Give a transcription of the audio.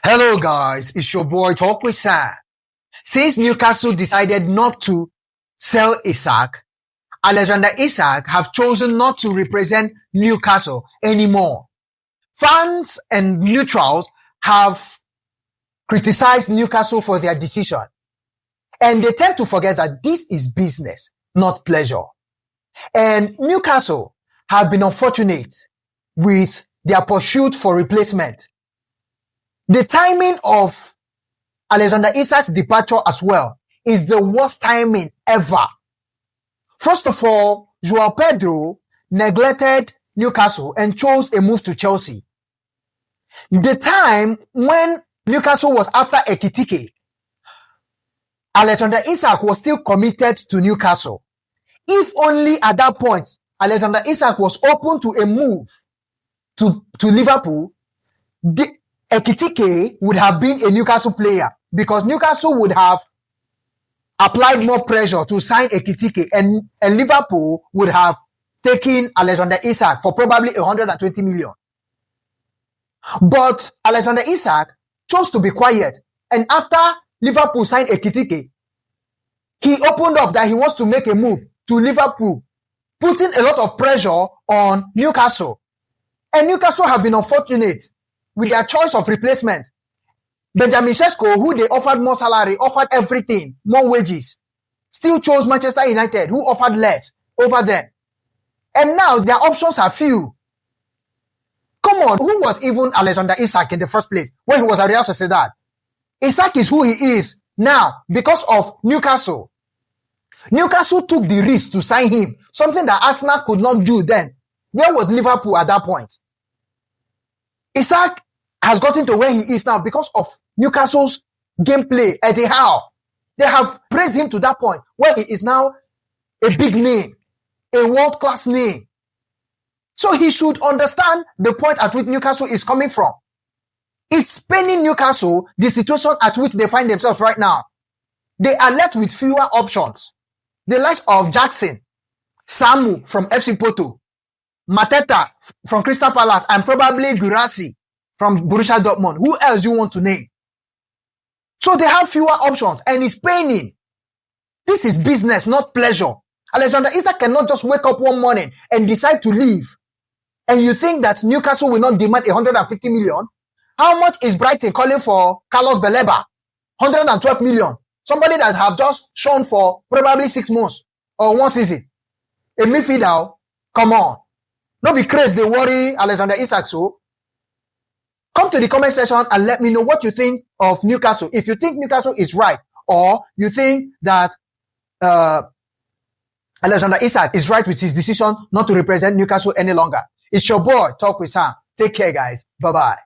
Hello guys, it's your boy Talk with Sam. Since Newcastle decided not to sell Isak, Alexander Isak have chosen not to represent Newcastle anymore. Fans and neutrals have criticized Newcastle for their decision. And they tend to forget that this is business, not pleasure. And Newcastle have been unfortunate with their pursuit for replacement. The timing of Alexander Isak's departure as well is the worst timing ever. First of all, Joao Pedro neglected Newcastle and chose a move to Chelsea. The time when Newcastle was after Ekitike, Alexander Isak was still committed to Newcastle. If only at that point, Alexander Isak was open to a move to Liverpool, Ekitike would have been a Newcastle player because Newcastle would have applied more pressure to sign Ekitike and Liverpool would have taken Alexander Isak for probably 120 million. But Alexander Isak chose to be quiet, and after Liverpool signed Ekitike, he opened up that he wants to make a move to Liverpool, putting a lot of pressure on Newcastle. And Newcastle have been unfortunate with their choice of replacement. Benjamin Sesko, who they offered more salary, offered everything, more wages, still chose Manchester United, who offered less over them. And now their options are few. Come on, who was even Alexander Isak in the first place when he was at Real Sociedad? Isak is who he is now because of Newcastle. Newcastle took the risk to sign him, something that Arsenal could not do then. Where was Liverpool at that point? Isak has gotten to where he is now because of Newcastle's gameplay, Eddie Howe. They have praised him to that point where he is now a big name, a world-class name. So he should understand the point at which Newcastle is coming from. It's paining Newcastle, the situation at which they find themselves right now. They are left with fewer options. The likes of Jackson, Samu from FC Porto, Mateta from Crystal Palace, and probably Guirassy from Borussia Dortmund. Who else you want to name? So they have fewer options, and it's paining. This is business, not pleasure. Alexander Isak cannot just wake up one morning and decide to leave. And you think that Newcastle will not demand 150 million? How much is Brighton calling for Carlos Baleba? 112 million. Somebody that have just shown for probably 6 months or 1 season. A midfielder, come on. Don't be crazy, they worry Alexander Isak. So come to the comment section and let me know what you think of Newcastle. If you think Newcastle is right, or you think that Alexander Isak is right with his decision not to represent Newcastle any longer. It's your boy, Talk with Sam. Take care, guys. Bye-bye.